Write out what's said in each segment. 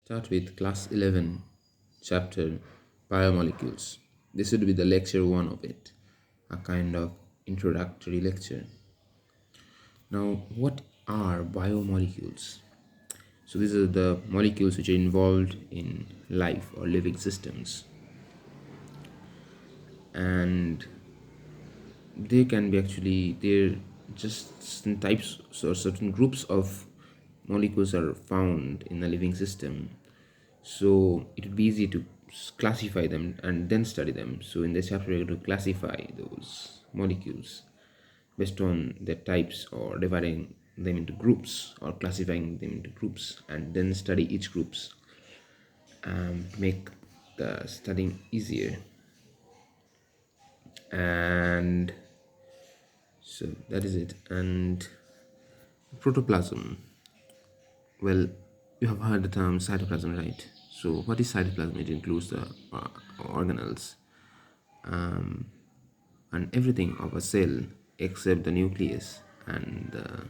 Start with class 11, chapter Biomolecules. This would be the lecture 1 of it, a kind of introductory lecture. Now, what are biomolecules? So, these are the molecules which are involved in life or living systems, and they can be they're just certain types or certain groups of molecules are found in a living system. So it would be easy to classify them and then study them. So in this chapter we're going to classify those molecules based on their types, or dividing them into groups or classifying them into groups, and then study each groups, to make the studying easier. And so that is it. And protoplasm, well, you have heard the term cytoplasm, right? So what is cytoplasm? It includes the organelles, and everything of a cell except the nucleus and the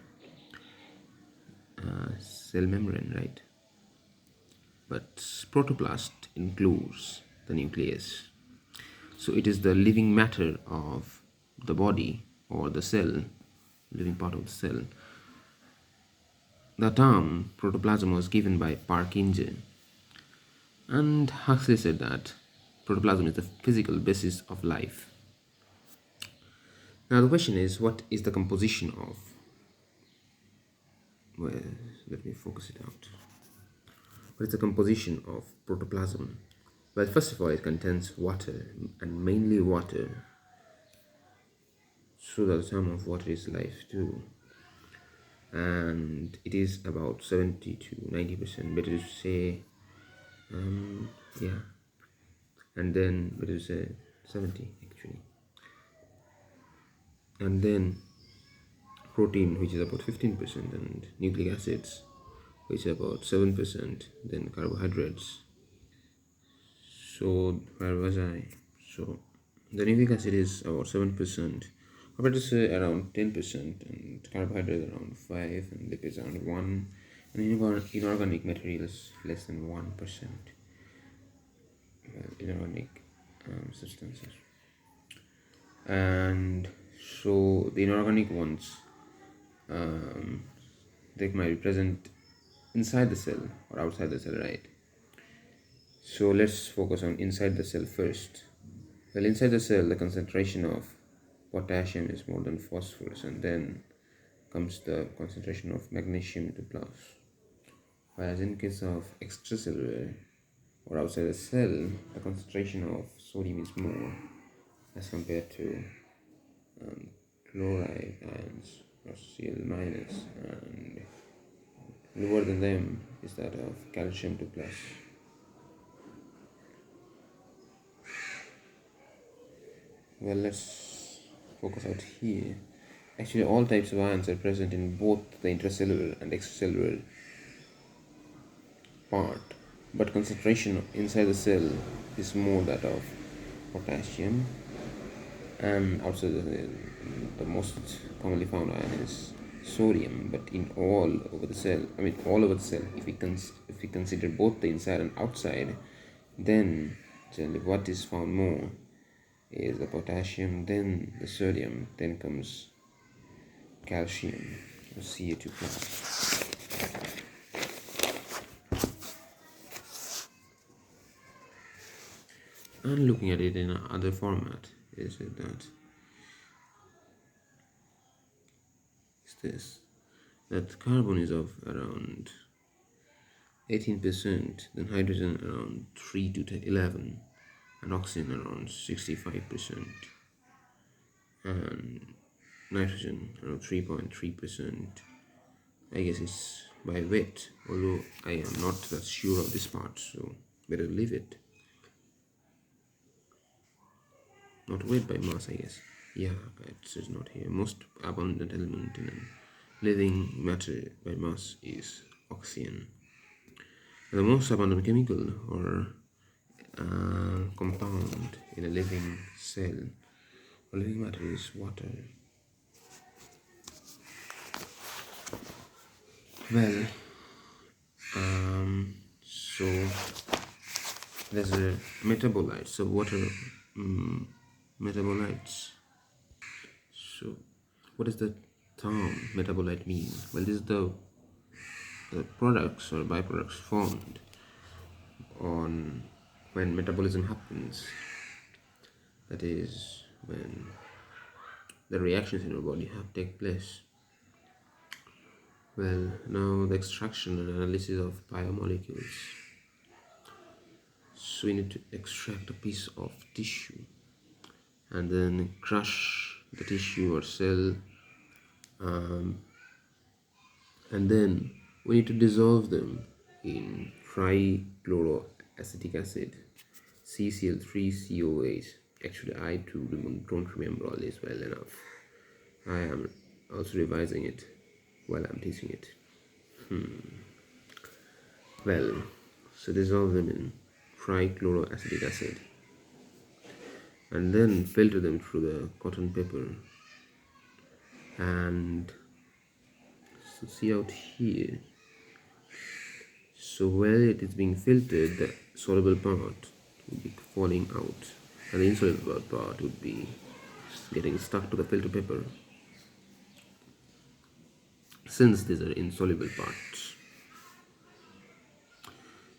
cell membrane, right? But protoplast includes the nucleus. So it is the living matter of the body or the cell, living part of the cell. The term protoplasm was given by Parkinge, and Huxley said that protoplasm is the physical basis of life. Now the question is, what is the composition of? Well, let me focus it out. What is the composition of protoplasm? Well, first of all, it contains water, and mainly water. So the sum of water is life too. And it is about 70 to 90%, better to say, yeah. And then, better to say 70 actually. And then protein, which is about 15%, and nucleic acids, which is about 7%, then carbohydrates. So where was I? So the nucleic acid is about 7%, carbohydrates around 10%, and carbohydrates around 5, and lipids around 1, and inorganic materials less than 1%. Well, inorganic substances. And so the inorganic ones, they might be present inside the cell or outside the cell, right? So let's focus on inside the cell first. Well, inside the cell, the concentration of potassium is more than phosphorus, and then comes the concentration of magnesium to plus. Whereas in case of extracellular or outside the cell, the concentration of sodium is more as compared to chloride ions or Cl minus, and lower than them is that of calcium to plus. Well, let's focus out here. Actually, all types of ions are present in both the intracellular and extracellular part, but concentration inside the cell is more that of potassium, and outside the most commonly found ion is sodium. But in all over the cell, all over the cell, if we consider both the inside and outside, then generally what is found more is the potassium, then the sodium, then comes calcium, or Ca2 plus. And looking at it in another format, is it that is this that carbon is of around 18%, then hydrogen around 3 to 11, and oxygen around 65%, and nitrogen around 3.3%. I guess it's by weight, although I am not that sure of this part, so better leave it. Not weight, by mass, I guess. Yeah, it says not here. Most abundant element in living matter by mass is oxygen. The most abundant chemical or compound in a living cell or living matter is water. Well, So there's a metabolite. So what are metabolites? So what does the term metabolite mean? Well, this is the products or byproducts formed on when metabolism happens. That is when the reactions in our body have take place. Well, now the extraction and analysis of biomolecules. So we need to extract a piece of tissue and then crush the tissue or cell, and then we need to dissolve them in trichloroacetic acid, CCl3COH. Actually, I too don't remember all this well enough. I am also revising it while I'm teaching it. Well, so dissolve them in trichloroacetic acid and then filter them through the cotton paper. And so see out here, so where it is being filtered, the soluble part would be falling out and the insoluble part would be getting stuck to the filter paper, since these are insoluble parts.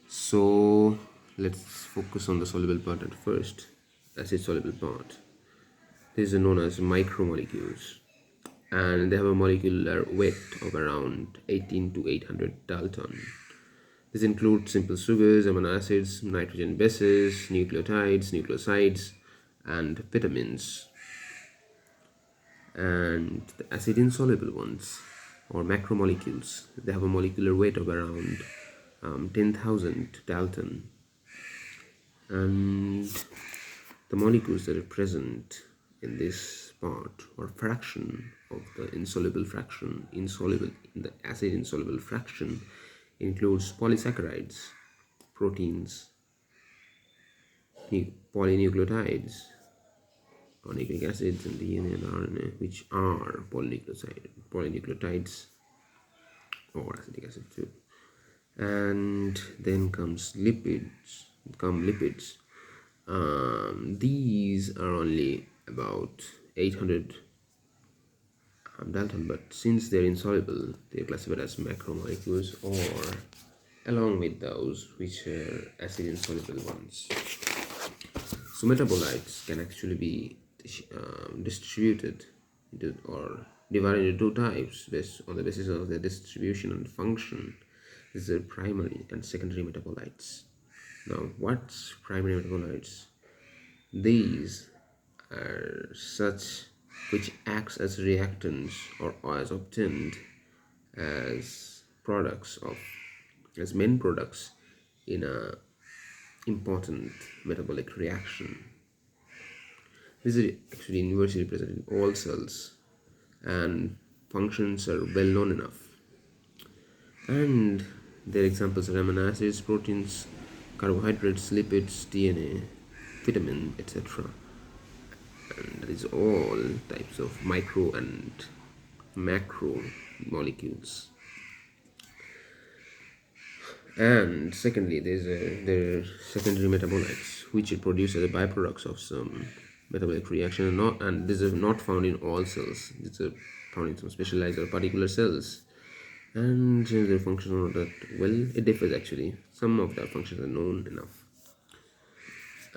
So let's focus on the soluble part at first. Acid soluble part. These are known as micromolecules, and they have a molecular weight of around 18 to 800 Dalton. This includes simple sugars, amino acids, nitrogen bases, nucleotides, nucleosides, and vitamins. And the acid insoluble ones, or macromolecules, they have a molecular weight of around 10,000 Dalton. And the molecules that are present in this part or fraction of the insoluble in the acid insoluble fraction includes polysaccharides, proteins, polynucleotides or nucleic acids, and DNA and RNA, which are polynucleotides or acetic acid too. And then come lipids. These are only about 800 Dalton, but since they're insoluble, they're classified as macromolecules, or along with those which are acid insoluble ones. So metabolites can actually be distributed into, or divided into two types based on the basis of their distribution and function. These are primary and secondary metabolites. Now, what's primary metabolites? These are such which acts as reactants or as obtained as products of as main products in a important metabolic reaction. These are actually universally present in all cells and functions are well known enough. And their examples are amino acids, proteins, carbohydrates, lipids, DNA, vitamin, etc. And that is all types of micro and macro molecules. And secondly, there are secondary metabolites which are produced as a byproducts of some metabolic reaction, and these are not found in all cells. These are found in some specialized or particular cells, and their functions are not that well. It differs actually. Some of their functions are known enough,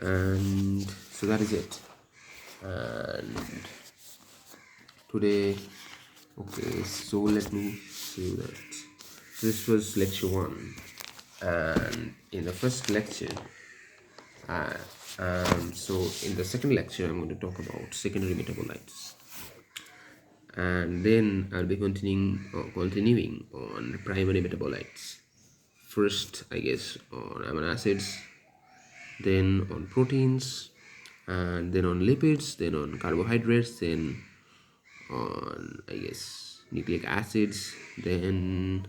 and so that is it. And today, okay, so let me show you that. This was lecture 1, and in the first lecture, so in the second lecture I'm going to talk about secondary metabolites, and then I'll be continuing on primary metabolites. First, I guess, on amino acids, then on proteins, and then on lipids, then on carbohydrates, then on, I guess, nucleic acids, then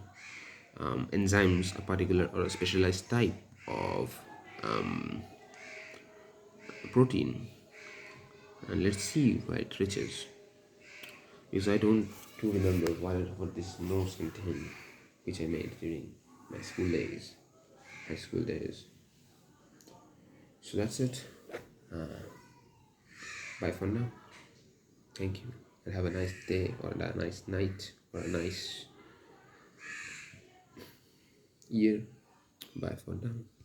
enzymes, a particular or a specialized type of protein, and let's see why it reaches, because I don't too remember what these notes contain which I made during my school days. high school days. So that's it. Bye for now. Thank you, and have a nice day, or a nice night, or a nice year. Bye for now.